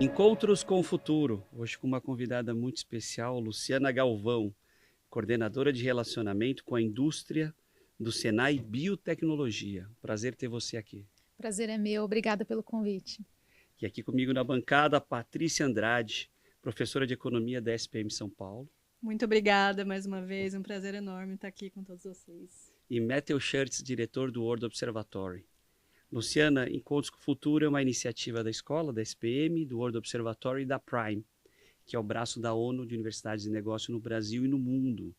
Encontros com o Futuro, hoje com uma convidada muito especial, Luciana Galvão, coordenadora de relacionamento com a indústria do Senai Biotecnologia. Prazer ter você aqui. Prazer é meu, obrigada pelo convite. E aqui comigo na bancada, Patrícia Andrade, professora de Economia da SPM São Paulo. Muito obrigada mais uma vez, um prazer enorme estar aqui com todos vocês. E Matthew Schurtz, diretor do World Observatory. Luciana, Encontros com o Futuro é uma iniciativa da escola, da SPM, do World Observatory e da Prime, que é o braço da ONU de Universidades de Negócio no Brasil e no mundo.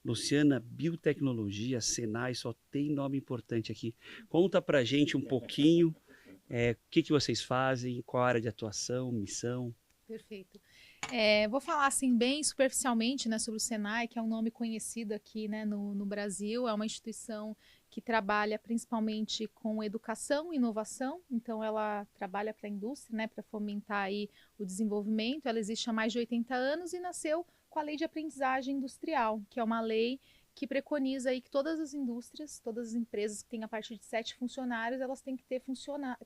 Luciana, biotecnologia, Senai, só tem nome importante aqui. Conta pra gente um pouquinho o que vocês fazem, qual a área de atuação, missão. Perfeito. Vou falar assim bem superficialmente, né, sobre o Senai, que é um nome conhecido aqui, né, no Brasil. É uma instituição que trabalha principalmente com educação e inovação. Então, ela trabalha para a indústria, né, para fomentar aí o desenvolvimento. Ela existe há mais de 80 anos e nasceu com a Lei de Aprendizagem Industrial, que é uma lei que preconiza aí que todas as indústrias, todas as empresas que têm a partir de 7 funcionários, elas têm que ter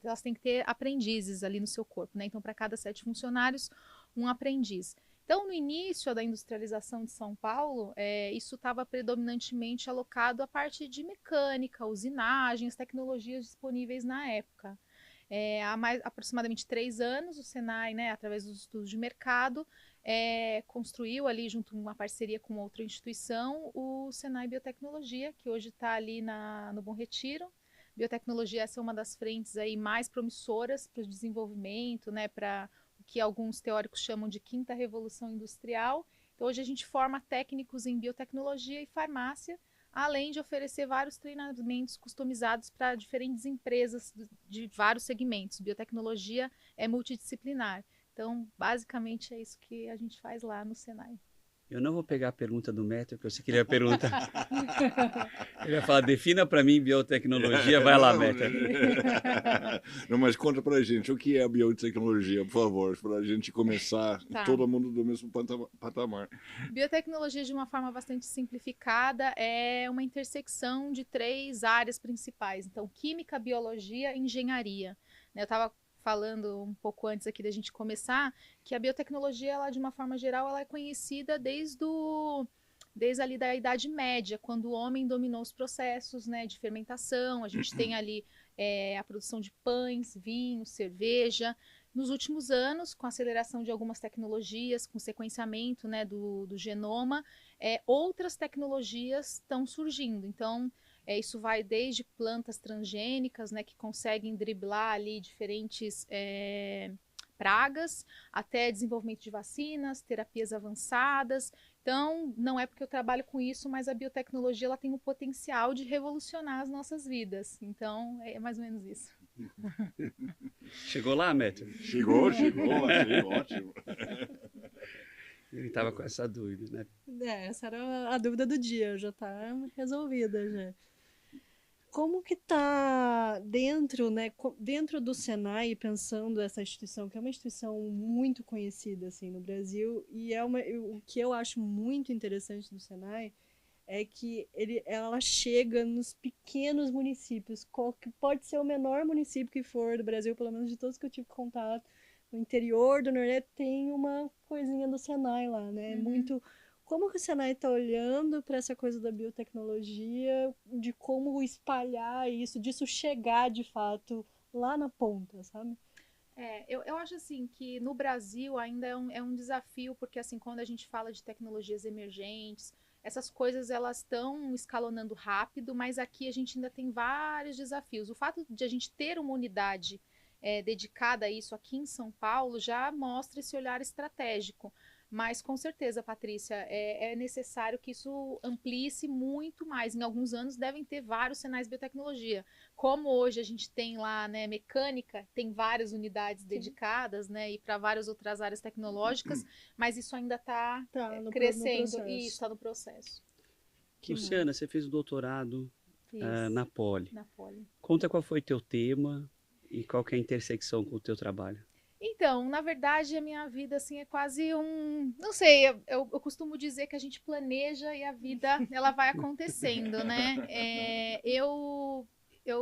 elas têm que ter aprendizes ali no seu corpo, né? Então, para cada 7 funcionários, um aprendiz. Então, no início da industrialização de São Paulo, isso estava predominantemente alocado à parte de mecânica, usinagem, as tecnologias disponíveis na época. Há aproximadamente 3 anos, o Senai, né, através dos estudos de mercado, construiu ali, junto com uma parceria com outra instituição, o Senai Biotecnologia, que hoje está ali no Bom Retiro. Biotecnologia, essa é uma das frentes aí mais promissoras para o desenvolvimento, né, para o que alguns teóricos chamam de quinta revolução industrial. Então, hoje a gente forma técnicos em biotecnologia e farmácia, além de oferecer vários treinamentos customizados para diferentes empresas de vários segmentos. Biotecnologia é multidisciplinar. Então, basicamente, é isso que a gente faz lá no Senai. Eu não vou pegar a pergunta do Matthew, que eu sei que ele ia perguntar. Ele ia falar, defina para mim biotecnologia. Vai lá, Matthew. Não, mas conta pra gente, o que é a biotecnologia, por favor, para a gente começar todo mundo do mesmo patamar. Biotecnologia, de uma forma bastante simplificada, é uma intersecção de 3 áreas principais. Então, química, biologia e engenharia. Eu estava falando um pouco antes aqui da gente começar, que a biotecnologia, ela, de uma forma geral, ela é conhecida desde ali da Idade Média, quando o homem dominou os processos, né, de fermentação. A gente tem ali a produção de pães, vinho, cerveja. Nos últimos anos, com a aceleração de algumas tecnologias, com o sequenciamento, né, do genoma, outras tecnologias estão surgindo. Então, isso vai desde plantas transgênicas, né, que conseguem driblar ali diferentes pragas, até desenvolvimento de vacinas, terapias avançadas. Então, não é porque eu trabalho com isso, mas a biotecnologia, ela tem o potencial de revolucionar as nossas vidas. Então, é mais ou menos isso. Chegou lá, Matthew? Chegou, achei ótimo. Ele estava com essa dúvida, né? Essa era a dúvida do dia, já está resolvida já. Como que está dentro, né, dentro do Senai, pensando essa instituição, que é uma instituição muito conhecida assim, no Brasil, e o que eu acho muito interessante do Senai é que ela chega nos pequenos municípios, que pode ser o menor município que for do Brasil, pelo menos de todos que eu tive contato, no interior do Nordeste tem uma coisinha do Senai lá, né? Muito. Como que o Senai está olhando para essa coisa da biotecnologia, de como espalhar isso, disso chegar de fato lá na ponta, sabe? Eu acho assim que no Brasil ainda é um desafio, porque assim, quando a gente fala de tecnologias emergentes, essas coisas elas estão escalonando rápido, mas aqui a gente ainda tem vários desafios. O fato de a gente ter uma unidade dedicada a isso aqui em São Paulo já mostra esse olhar estratégico. Mas com certeza, Patrícia, é necessário que isso amplie-se muito mais. Em alguns anos devem ter vários Senais de biotecnologia. Como hoje a gente tem lá, né, mecânica, tem várias unidades dedicadas, né, e para várias outras áreas tecnológicas, mas isso ainda está crescendo e está no processo. Luciana, você fez o doutorado na Poli. Na Poli. Conta qual foi o teu tema e qual que é a intersecção com o teu trabalho. Então, na verdade, a minha vida assim é quase não sei, eu costumo dizer que a gente planeja e a vida ela vai acontecendo, né? Eu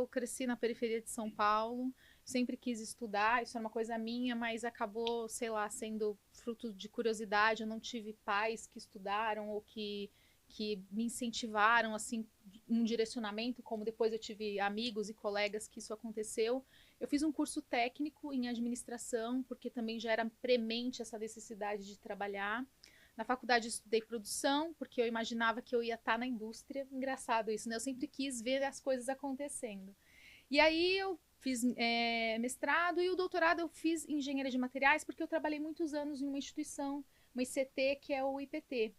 cresci na periferia de São Paulo, sempre quis estudar, isso era uma coisa minha, mas acabou, sei lá, sendo fruto de curiosidade. Eu não tive pais que estudaram ou que me incentivaram, assim, um direcionamento, como depois eu tive amigos e colegas que isso aconteceu. Eu fiz um curso técnico em administração, porque também já era premente essa necessidade de trabalhar. Na faculdade eu estudei produção, porque eu imaginava que eu ia estar na indústria. Engraçado isso, né? Eu sempre quis ver as coisas acontecendo. E aí eu fiz mestrado e o doutorado eu fiz em engenharia de materiais, porque eu trabalhei muitos anos em uma instituição, uma ICT, que é o IPT.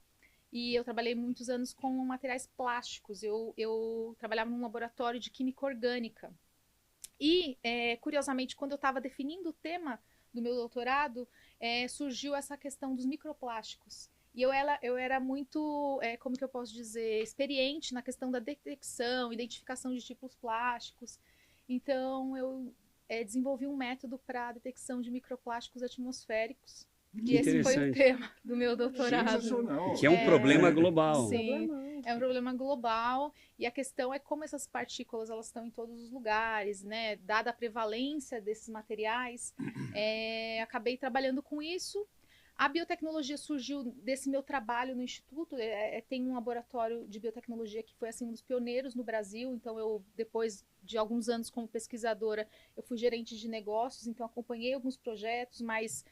E eu trabalhei muitos anos com materiais plásticos. Eu trabalhava num laboratório de química orgânica. E, curiosamente, quando eu estava definindo o tema do meu doutorado, surgiu essa questão dos microplásticos. E eu era muito, como que eu posso dizer, experiente na questão da detecção, identificação de tipos plásticos. Então, eu desenvolvi um método para a detecção de microplásticos atmosféricos. E esse foi o tema do meu doutorado. Que é um problema global. Sim, é um problema global. E a questão é como essas partículas elas estão em todos os lugares, né? Dada a prevalência desses materiais, acabei trabalhando com isso. A biotecnologia surgiu desse meu trabalho no Instituto. Tem um laboratório de biotecnologia que foi assim, um dos pioneiros no Brasil. Então, eu, depois de alguns anos como pesquisadora, eu fui gerente de negócios. Então, acompanhei alguns projetos, mas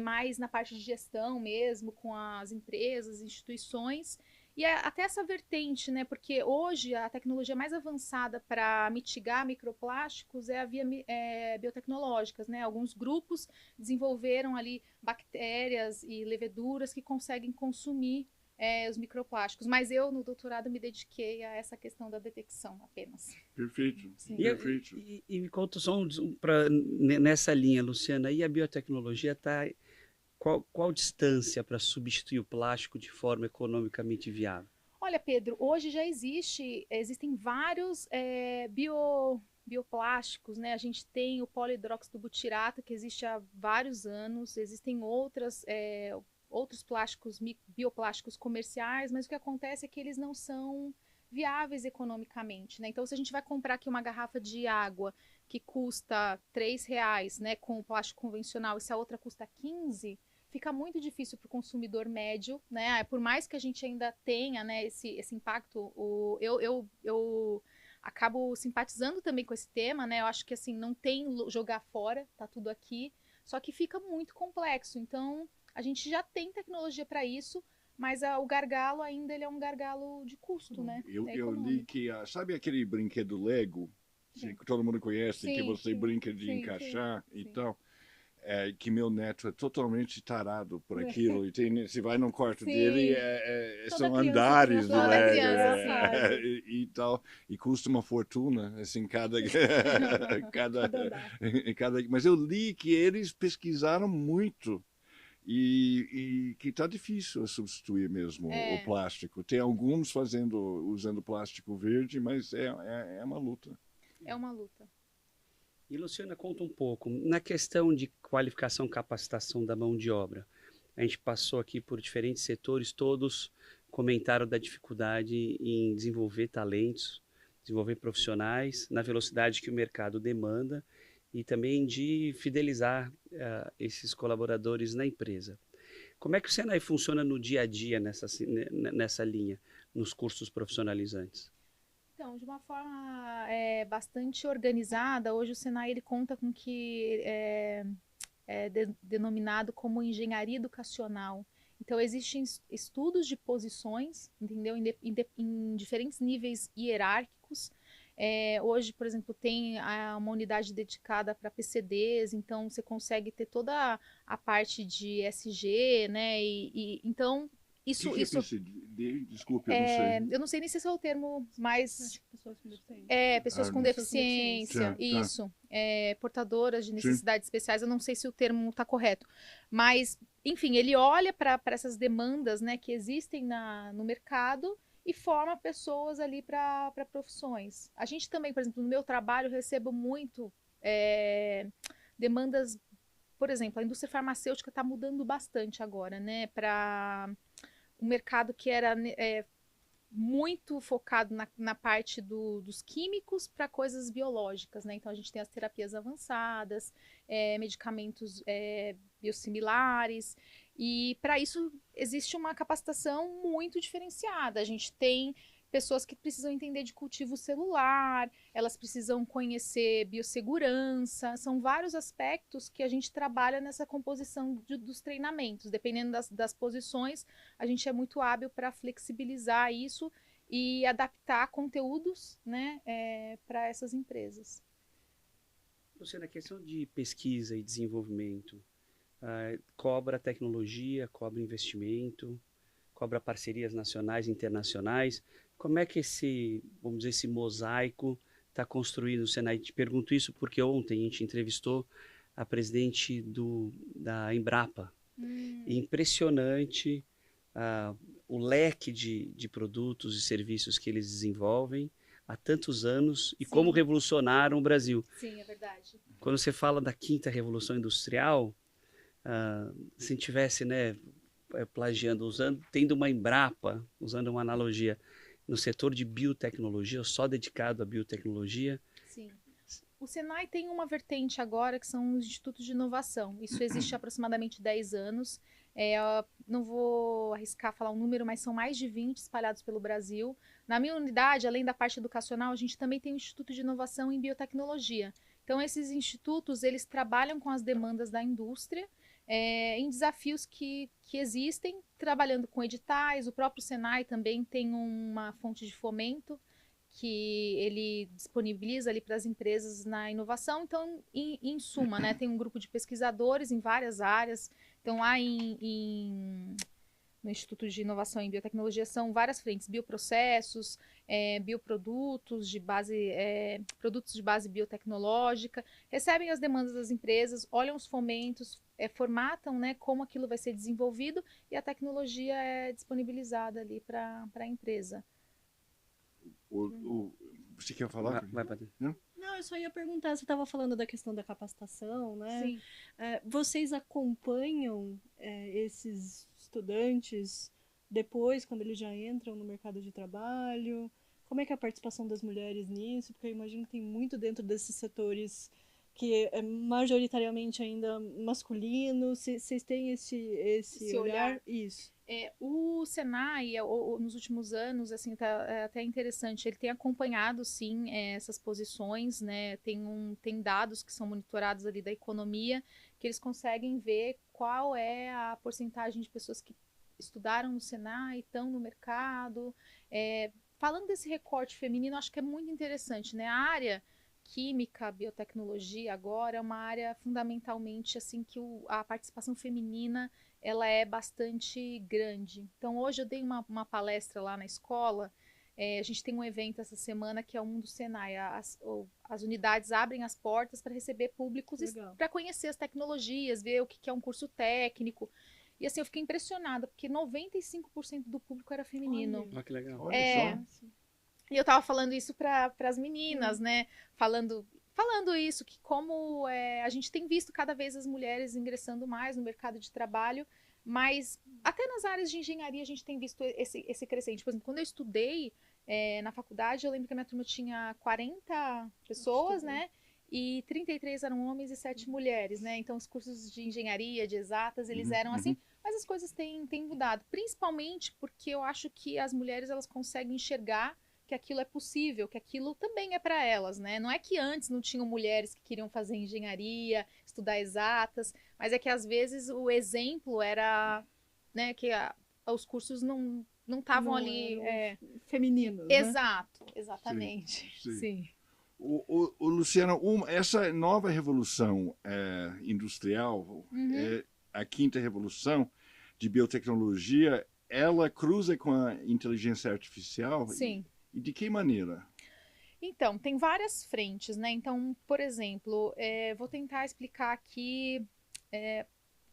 mais na parte de gestão mesmo, com as empresas, instituições. E até essa vertente, né? Porque hoje a tecnologia mais avançada para mitigar microplásticos é a via biotecnológicas, né? Alguns grupos desenvolveram ali bactérias e leveduras que conseguem consumir os microplásticos. Mas eu, no doutorado, me dediquei a essa questão da detecção apenas. Perfeito. Sim. Perfeito. E conta só nessa linha, Luciana, e a biotecnologia está... Qual distância para substituir o plástico de forma economicamente viável? Olha, Pedro, hoje já existem vários bioplásticos, né? A gente tem o polihidróxido butirato, que existe há vários anos, existem outros plásticos, bioplásticos comerciais, mas o que acontece é que eles não são viáveis economicamente, né? Então, se a gente vai comprar aqui uma garrafa de água que custa R$3, né, com o plástico convencional, e se a outra custa 15, fica muito difícil para o consumidor médio, né? Por mais que a gente ainda tenha, né, esse impacto, eu acabo simpatizando também com esse tema, né? Eu acho que assim não tem jogar fora, tá tudo aqui, só que fica muito complexo. Então, a gente já tem tecnologia para isso, mas o gargalo ainda ele é um gargalo de custo, né? Eu li que, sabe aquele brinquedo Lego, que todo mundo conhece, sim, que você brinca de encaixar e tal? Que meu neto é totalmente tarado por aquilo. E se vai no quarto dele, são andares do Lego e tal. E custa uma fortuna, assim, cada mas eu li que eles pesquisaram muito e que está difícil substituir mesmo o plástico. Tem alguns usando plástico verde, mas é uma luta. É uma luta. E, Luciana, conta um pouco, na questão de qualificação e capacitação da mão de obra. A gente passou aqui por diferentes setores, todos comentaram da dificuldade em desenvolver talentos, desenvolver profissionais na velocidade que o mercado demanda e também de fidelizar esses colaboradores na empresa. Como é que o Senai funciona no dia a dia nessa linha, nos cursos profissionalizantes? Então, de uma forma bastante organizada, hoje o Senai ele conta com que denominado como engenharia educacional. Então, existem estudos de posições, entendeu? Em diferentes níveis hierárquicos. Hoje, por exemplo, tem uma unidade dedicada para PCDs, então você consegue ter toda a parte de SG, né? Então, isso... Desculpe, eu não sei. Eu não sei nem se esse é o termo mais... Pessoas com deficiência. Pessoas com deficiência, isso. Portadoras de necessidades especiais, eu não sei se o termo está correto. Mas, enfim, ele olha para essas demandas, né, que existem no mercado e forma pessoas ali para profissões. A gente também, por exemplo, no meu trabalho, recebo muito demandas, por exemplo, a indústria farmacêutica está mudando bastante agora, né, para um mercado que era muito focado na parte dos químicos para coisas biológicas, né? Então a gente tem as terapias avançadas, medicamentos biosimilares, e para isso existe uma capacitação muito diferenciada. A gente tem pessoas que precisam entender de cultivo celular, elas precisam conhecer biossegurança, são vários aspectos que a gente trabalha nessa composição dos treinamentos. Dependendo das posições, a gente é muito hábil para flexibilizar isso e adaptar conteúdos, né, para essas empresas. Luciana, a questão de pesquisa e desenvolvimento cobra tecnologia, cobra investimento, cobra parcerias nacionais e internacionais. Como é que vamos dizer, esse mosaico está construído no Senai? Te pergunto isso porque ontem a gente entrevistou a presidente da Embrapa. Impressionante o leque de produtos e serviços que eles desenvolvem há tantos anos e como revolucionaram o Brasil. Sim, é verdade. Quando você fala da quinta revolução industrial, se tivesse, né, plagiando, tendo uma Embrapa, usando uma analogia, no setor de biotecnologia, só dedicado à biotecnologia. Sim. O Senai tem uma vertente agora que são os institutos de inovação. Isso existe há aproximadamente 10 anos. Não vou arriscar falar um número, mas são mais de 20 espalhados pelo Brasil. Na minha unidade, além da parte educacional, a gente também tem um Instituto de Inovação em Biotecnologia. Então, esses institutos, eles trabalham com as demandas da indústria, em desafios que existem, trabalhando com editais. O próprio Senai também tem uma fonte de fomento que ele disponibiliza ali para as empresas na inovação. Então, em suma, né, tem um grupo de pesquisadores em várias áreas. Então, lá no Instituto de Inovação em Biotecnologia são várias frentes: bioprocessos, bioprodutos produtos de base biotecnológica, recebem as demandas das empresas, olham os fomentos, formatam, né, como aquilo vai ser desenvolvido, e a tecnologia é disponibilizada ali para a empresa. Você quer falar? Vai, Patrícia. Não, eu só ia perguntar, você estava falando da questão da capacitação, né? Sim. Vocês acompanham esses estudantes depois, quando eles já entram no mercado de trabalho? Como é que é a participação das mulheres nisso? Porque eu imagino que tem muito dentro desses setores que é majoritariamente ainda masculino. Vocês têm esse olhar? Isso. O Senai, nos últimos anos, assim, tá até interessante, ele tem acompanhado, sim, essas posições, né? Tem dados que são monitorados ali da economia, que eles conseguem ver qual é a porcentagem de pessoas que estudaram no Senai, estão no mercado. Falando desse recorte feminino, acho que é muito interessante, né? A área química, biotecnologia agora é uma área fundamentalmente assim que a participação feminina ela é bastante grande. Então hoje eu dei uma palestra lá na escola, a gente tem um evento essa semana que é o Mundo Senai. As unidades abrem as portas para receber públicos, para conhecer as tecnologias, ver o que é um curso técnico. E assim, eu fiquei impressionada, porque 95% do público era feminino. Olha que legal. Olha só. E eu tava falando isso para as meninas, né? Falando isso, que como a gente tem visto cada vez as mulheres ingressando mais no mercado de trabalho, mas até nas áreas de engenharia a gente tem visto esse crescente. Por exemplo, quando eu estudei na faculdade, eu lembro que a minha turma tinha 40 pessoas, né? E 33 eram homens e 7 mulheres, né? Então, os cursos de engenharia, de exatas, eles eram assim. Mas as coisas têm mudado, principalmente porque eu acho que as mulheres elas conseguem enxergar que aquilo é possível, que aquilo também é para elas, né? Não é que antes não tinham mulheres que queriam fazer engenharia, estudar exatas, mas é que às vezes o exemplo era, né, que os cursos não estavam ali femininos, exato, né? Exatamente. Sim. Luciana, essa nova revolução industrial, a quinta revolução de biotecnologia, ela cruza com a inteligência artificial? Sim. E de que maneira? Então, tem várias frentes, né? Então, por exemplo, vou tentar explicar aqui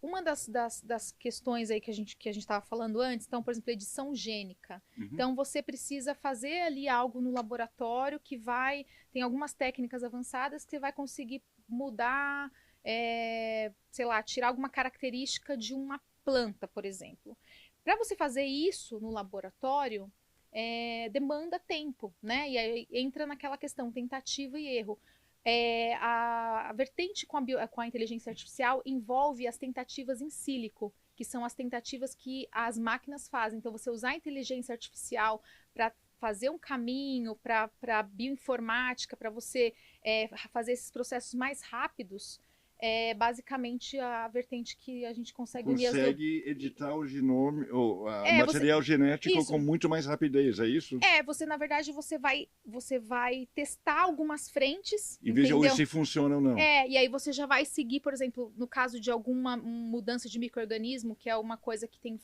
uma das questões aí que a gente estava falando antes. Então, por exemplo, edição gênica. Então, você precisa fazer ali algo no laboratório tem algumas técnicas avançadas que você vai conseguir mudar, sei lá, tirar alguma característica de uma planta, por exemplo. Para você fazer isso no laboratório, demanda tempo, né? E aí entra naquela questão tentativa e erro. A vertente com a inteligência artificial envolve as tentativas em sílico, que são as tentativas que as máquinas fazem. Então, você usar a inteligência artificial para fazer um caminho, para bioinformática, para você fazer esses processos mais rápidos, é basicamente a vertente que a gente consegue unir as duas. Consegue editar o genoma, o material genético isso. com muito mais rapidez, é isso? Você, na verdade, você vai testar algumas frentes. E veja se funciona ou não. E aí você já vai seguir, por exemplo, no caso de alguma mudança de micro-organismo, que é uma coisa que tem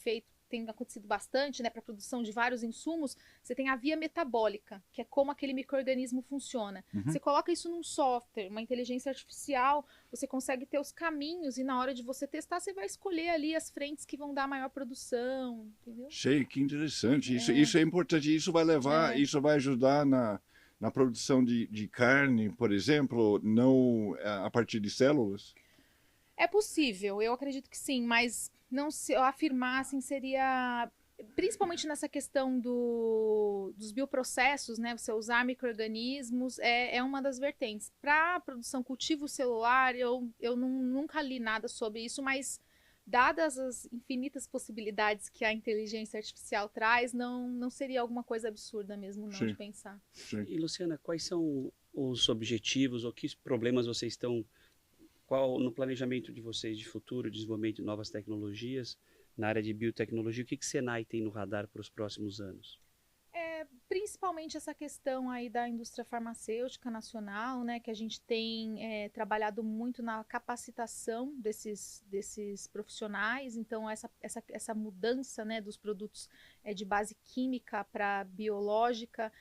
acontecido bastante, né, para a produção de vários insumos, você tem a via metabólica, que é como aquele micro-organismo funciona. Você coloca isso num software, uma inteligência artificial, você consegue ter os caminhos e na hora de você testar, você vai escolher ali as frentes que vão dar maior produção, entendeu? Sei, que interessante. Isso é importante. Isso vai levar, isso vai ajudar na produção de carne, por exemplo, não a partir de células? É possível, eu acredito que sim, mas não se eu afirmar assim seria, principalmente nessa questão dos bioprocessos, né? Você usar micro-organismos é uma das vertentes. Para a produção cultivo celular, eu nunca li nada sobre isso, mas dadas as infinitas possibilidades que a inteligência artificial traz, não seria alguma coisa absurda mesmo não de pensar. Sim. E Luciana, quais são os objetivos ou que problemas vocês estão no planejamento de vocês de futuro, desenvolvimento de novas tecnologias na área de biotecnologia, o que o Senai tem no radar para os próximos anos? Principalmente essa questão aí da indústria farmacêutica nacional, né, que a gente tem trabalhado muito na capacitação desses profissionais. Então, essa mudança, né, dos produtos de base química para biológica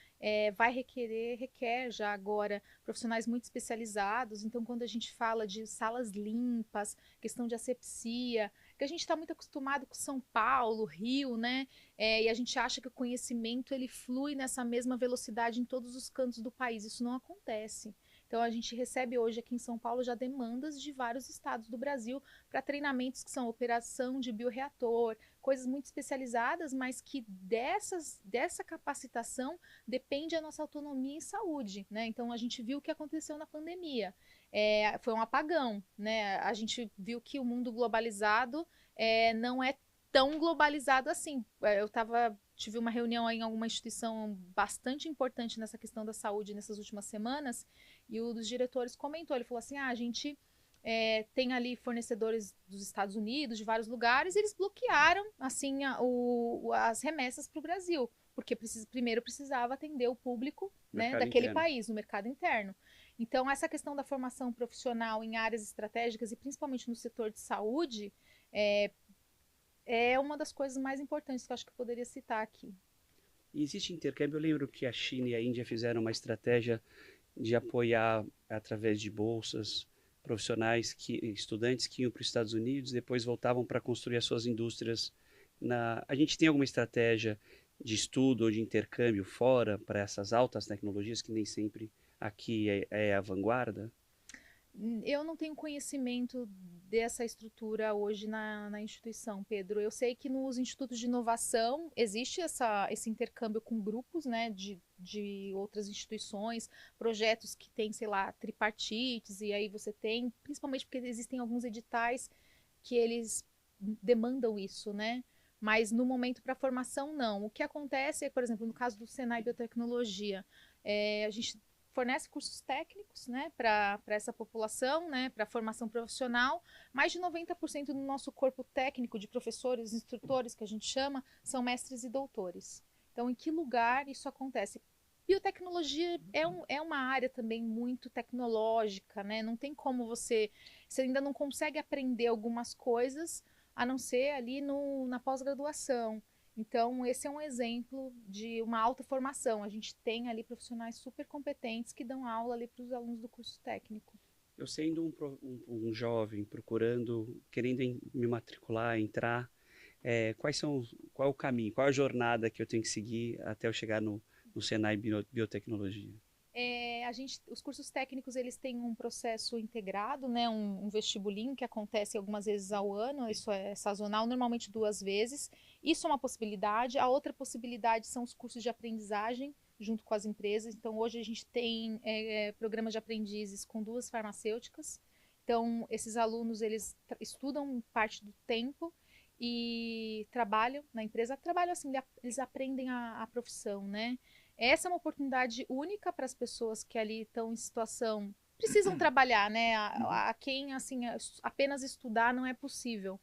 requer já agora profissionais muito especializados. Então, quando a gente fala de salas limpas, questão de asepsia, que a gente está muito acostumado com São Paulo, Rio, né? E a gente acha que o conhecimento ele flui nessa mesma velocidade em todos os cantos do país. Isso não acontece. Então, a gente recebe hoje aqui em São Paulo já demandas de vários estados do Brasil para treinamentos que são operação de bioreator, coisas muito especializadas, mas que dessa capacitação depende a nossa autonomia em saúde, né? Então, a gente viu o que aconteceu na pandemia. Foi um apagão, né? A gente viu que o mundo globalizado não é tão globalizado assim. Tive uma reunião em alguma instituição bastante importante nessa questão da saúde nessas últimas semanas, e um dos diretores comentou, ele falou assim, a gente tem ali fornecedores dos Estados Unidos, de vários lugares, e eles bloquearam assim as remessas para o Brasil, porque primeiro precisava atender o público, né, daquele país, no mercado interno. Então, essa questão da formação profissional em áreas estratégicas, e principalmente no setor de saúde, é uma das coisas mais importantes que eu acho que eu poderia citar aqui. E existe intercâmbio? Eu lembro que a China e a Índia fizeram uma estratégia de apoiar, através de bolsas, profissionais, estudantes que iam para os Estados Unidos, depois voltavam para construir as suas indústrias. A gente tem alguma estratégia de estudo ou de intercâmbio fora para essas altas tecnologias que nem sempre aqui é a vanguarda? Eu não tenho conhecimento dessa estrutura hoje na instituição, Pedro. Eu sei que nos institutos de inovação existe esse intercâmbio com grupos, né, de outras instituições, projetos que têm, sei lá, tripartites, e aí você tem, principalmente porque existem alguns editais que eles demandam isso, né? Mas no momento para formação, não. O que acontece é, por exemplo, no caso do Senai Biotecnologia, a gente fornece cursos técnicos, né, para essa população, né, para formação profissional. Mais de 90% do nosso corpo técnico de professores, instrutores, que a gente chama, são mestres e doutores. Então, em que lugar isso acontece? Biotecnologia é uma área também muito tecnológica, né? Não tem como você ainda não consegue aprender algumas coisas a não ser ali na pós-graduação. Então, esse é um exemplo de uma alta formação. A gente tem ali profissionais super competentes que dão aula ali para os alunos do curso técnico. Eu sendo um jovem querendo me matricular, entrar, qual é o caminho, qual é a jornada que eu tenho que seguir até eu chegar no Senai Biotecnologia? os cursos técnicos, eles têm um processo integrado, né? Um vestibulinho que acontece algumas vezes ao ano, isso é sazonal, normalmente 2 vezes. Isso é uma possibilidade. A outra possibilidade são os cursos de aprendizagem, junto com as empresas. Então, hoje a gente tem programas de aprendizes com 2 farmacêuticas. Então, esses alunos, eles estudam parte do tempo e trabalham na empresa. Trabalham assim, eles aprendem a profissão, né? Essa é uma oportunidade única para as pessoas que ali estão em situação... Precisam trabalhar, né? A quem, assim, apenas estudar não é possível.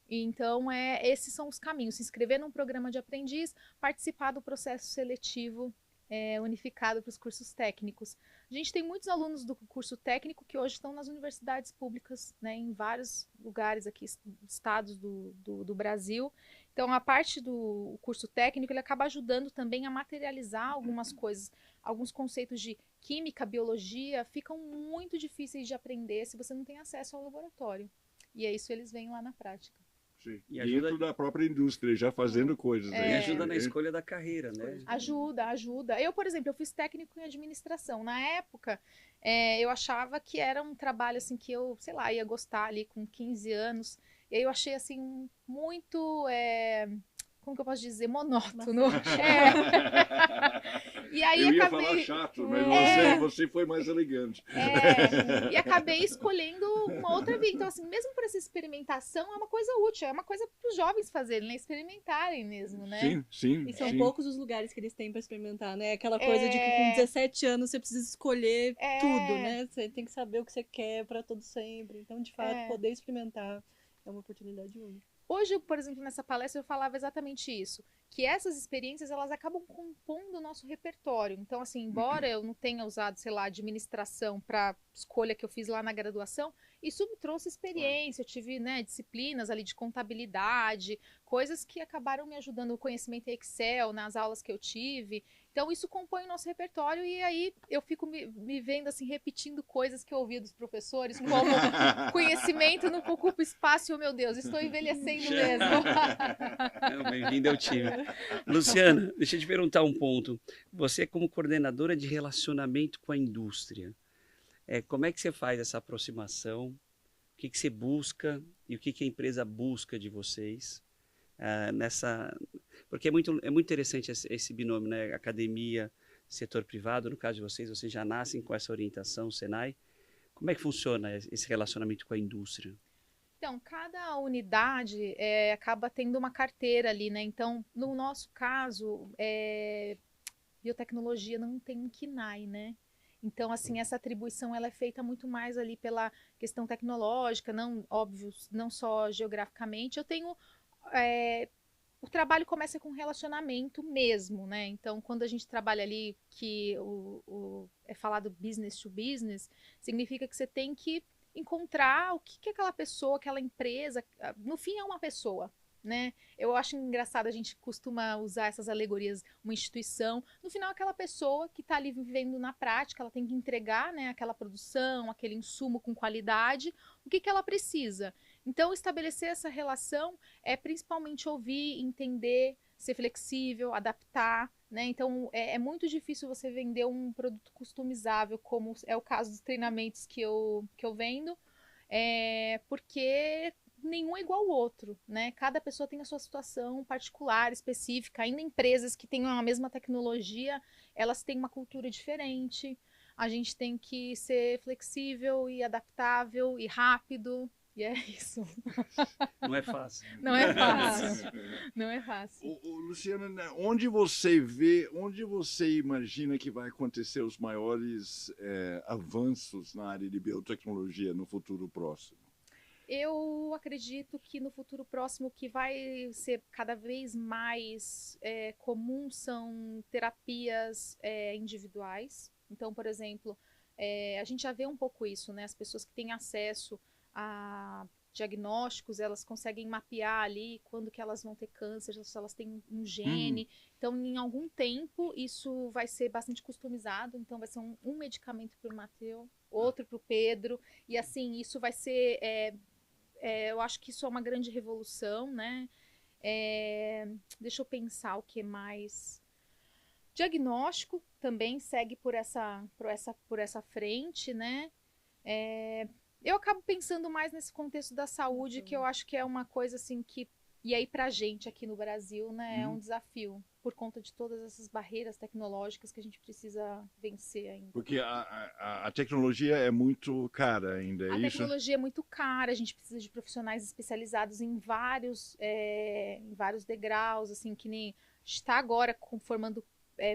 Então, esses são os caminhos. Se inscrever num programa de aprendiz, participar do processo seletivo unificado para os cursos técnicos. A gente tem muitos alunos do curso técnico que hoje estão nas universidades públicas, né, em vários lugares aqui, estados do Brasil. Então, a parte do curso técnico, ele acaba ajudando também a materializar algumas coisas. Alguns conceitos de química, biologia, ficam muito difíceis de aprender se você não tem acesso ao laboratório. E é isso eles veem lá na prática. Sim. E dentro da própria indústria, já fazendo coisas. E ajuda na escolha da carreira, né? Ajuda. Eu, por exemplo, eu fiz técnico em administração. Na época, eu achava que era um trabalho assim que eu, sei lá, ia gostar ali com 15 anos. E aí eu achei assim muito... como que eu posso dizer? Monótono. E aí eu ia falar chato, mas você foi mais elegante. E acabei escolhendo uma outra vida. Então, assim, mesmo por essa experimentação, é uma coisa útil, é uma coisa para os jovens fazerem, né? Experimentarem mesmo, né? Sim. E são poucos os lugares que eles têm para experimentar, né? Aquela coisa de que com 17 anos você precisa escolher tudo, né? Você tem que saber o que você quer para todo sempre. Então, de fato, poder experimentar é uma oportunidade única. Hoje, por exemplo, nessa palestra eu falava exatamente isso, que essas experiências, elas acabam compondo o nosso repertório. Então, assim, embora eu não tenha usado, sei lá, administração para escolha que eu fiz lá na graduação, isso me trouxe experiência, eu tive, né, disciplinas ali de contabilidade, coisas que acabaram me ajudando, o conhecimento em Excel, nas aulas que eu tive. Então, isso compõe o nosso repertório e aí eu fico me vendo, assim, repetindo coisas que eu ouvi dos professores, como conhecimento não ocupa espaço, meu Deus, estou envelhecendo mesmo. Bem-vindo ao time. Luciana, deixa eu te perguntar um ponto. Você, como coordenadora de relacionamento com a indústria, como é que você faz essa aproximação? O que você busca e o que a empresa busca de vocês? Porque é muito interessante esse binômio, né? Academia, setor privado. No caso de vocês já nascem com essa orientação, Senai. Como é que funciona esse relacionamento com a indústria? Então, cada unidade acaba tendo uma carteira ali, né? Então, no nosso caso, biotecnologia não tem um KNAI, né? Então, assim, essa atribuição ela é feita muito mais ali pela questão tecnológica, não, óbvio, não só geograficamente. Eu tenho... o trabalho começa com relacionamento mesmo, né? Então, quando a gente trabalha ali, que é falado business to business, significa que você tem que encontrar o que aquela pessoa, aquela empresa, no fim é uma pessoa, né? Eu acho engraçado, a gente costuma usar essas alegorias, uma instituição, no final aquela pessoa que está ali vivendo na prática, ela tem que entregar, né, aquela produção, aquele insumo com qualidade, o que ela precisa. Então, estabelecer essa relação é principalmente ouvir, entender, ser flexível, adaptar, né? Então, é muito difícil você vender um produto customizável, como é o caso dos treinamentos que eu vendo, porque nenhum é igual ao outro, né? Cada pessoa tem a sua situação particular, específica. Ainda empresas que tenham a mesma tecnologia, elas têm uma cultura diferente. A gente tem que ser flexível e adaptável e rápido. E é isso. Não é fácil. Não é fácil. Não é fácil. Luciana, onde você imagina que vai acontecer os maiores avanços na área de biotecnologia no futuro próximo? Eu acredito que no futuro próximo o que vai ser cada vez mais comum são terapias individuais. Então, por exemplo, a gente já vê um pouco isso, né? As pessoas que têm acesso a diagnósticos, elas conseguem mapear ali quando que elas vão ter câncer, se elas têm um gene. Então, em algum tempo, isso vai ser bastante customizado. Então, vai ser um medicamento para o Mateus, outro para o Pedro. E assim, isso vai ser... eu acho que isso é uma grande revolução, né? Deixa eu pensar o que mais... Diagnóstico também segue por essa frente, né? Eu acabo pensando mais nesse contexto da saúde, que eu acho que é uma coisa assim que, e aí pra gente aqui no Brasil, né, é um desafio, por conta de todas essas barreiras tecnológicas que a gente precisa vencer ainda. Porque a tecnologia é muito cara ainda, é isso? A tecnologia é muito cara, a gente precisa de profissionais especializados em vários degraus, assim, que nem a gente está agora formando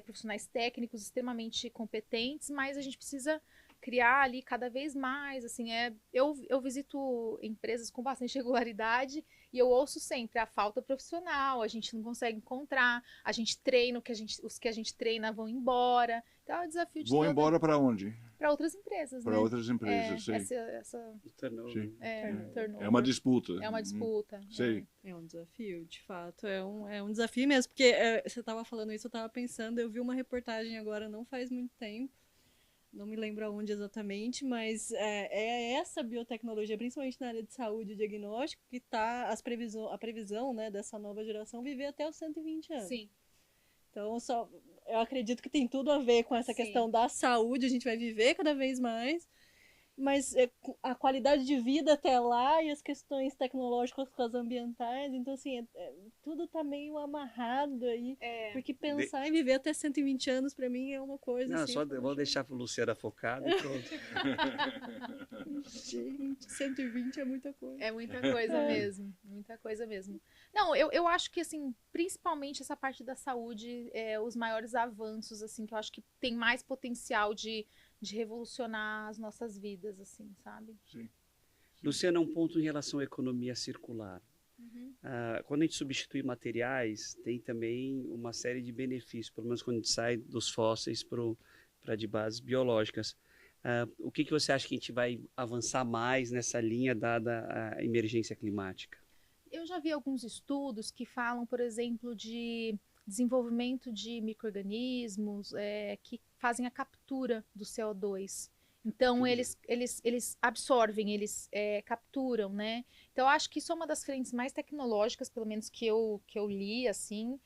profissionais técnicos extremamente competentes, mas a gente precisa criar ali cada vez mais, assim, eu visito empresas com bastante regularidade e eu ouço sempre a falta profissional, a gente não consegue encontrar, a gente treina, os que a gente treina vão embora, então é o desafio de Vão embora para onde? Para outras empresas, para outras empresas, sei. Turnover. É uma disputa. É uma disputa. Sei. É um desafio, de fato, é um desafio mesmo, porque você estava falando isso, eu estava pensando, eu vi uma reportagem agora, não faz muito tempo, não me lembro aonde exatamente, mas é essa biotecnologia, principalmente na área de saúde e diagnóstico, que está a previsão, né, dessa nova geração viver até os 120 anos. Sim. Então, eu acredito que tem tudo a ver com essa questão da saúde, a gente vai viver cada vez mais, mas a qualidade de vida até lá e as questões tecnológicas com as ambientais, então assim, tudo tá meio amarrado aí, porque pensar em viver até 120 anos para mim é uma coisa não, assim... só vou deixar para Luciana focada e pronto. Gente, 120 é muita coisa. É muita coisa mesmo, muita coisa mesmo. Não, eu acho que, assim, principalmente essa parte da saúde, os maiores avanços, assim, que eu acho que tem mais potencial de revolucionar as nossas vidas, assim, sabe? Sim. Luciana, um ponto em relação à economia circular. Quando a gente substitui materiais, tem também uma série de benefícios, pelo menos quando a gente sai dos fósseis para de bases biológicas. O que você acha que a gente vai avançar mais nessa linha dada a emergência climática? Eu já vi alguns estudos que falam, por exemplo, de desenvolvimento de micro-organismos que fazem a captura do CO2. Então, eles absorvem, eles capturam, né? Então, eu acho que isso é uma das frentes mais tecnológicas, pelo menos que eu li, assim.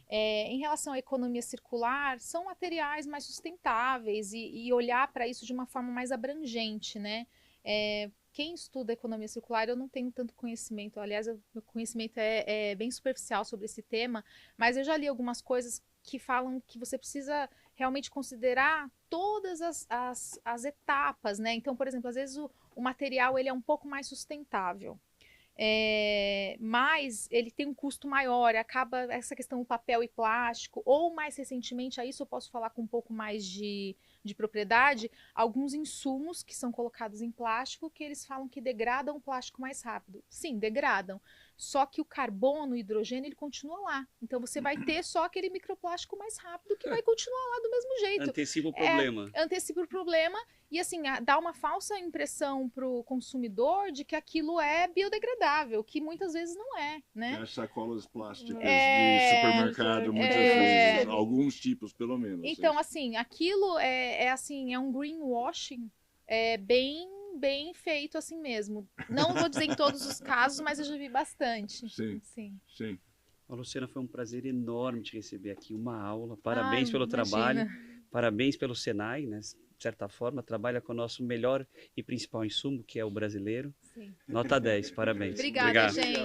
Em relação à economia circular, são materiais mais sustentáveis e olhar para isso de uma forma mais abrangente, né? Quem estuda economia circular, eu não tenho tanto conhecimento, aliás, meu conhecimento é bem superficial sobre esse tema, mas eu já li algumas coisas que falam que você precisa realmente considerar todas as etapas, né? Então, por exemplo, às vezes o material ele é um pouco mais sustentável, mas ele tem um custo maior, acaba essa questão do papel e plástico, ou mais recentemente, a isso eu posso falar com um pouco mais de propriedade, alguns insumos que são colocados em plástico que eles falam que degradam o plástico mais rápido. Sim, degradam. Só que o carbono, o hidrogênio, ele continua lá. Então você vai ter só aquele microplástico mais rápido que vai continuar lá do mesmo jeito. Antecipa o problema. Antecipa o problema e assim, dá uma falsa impressão para o consumidor de que aquilo é biodegradável, que muitas vezes não é, né? As sacolas plásticas de supermercado, muitas vezes, alguns tipos pelo menos. Então, assim, aquilo é um greenwashing bem feito assim mesmo. Não vou dizer em todos os casos, mas eu já vi bastante. Sim. Luciana, foi um prazer enorme te receber aqui, uma aula. Parabéns pelo trabalho, parabéns pelo Senai, né? De certa forma, trabalha com o nosso melhor e principal insumo, que é o brasileiro. Sim. Nota 10, parabéns. Obrigada, gente.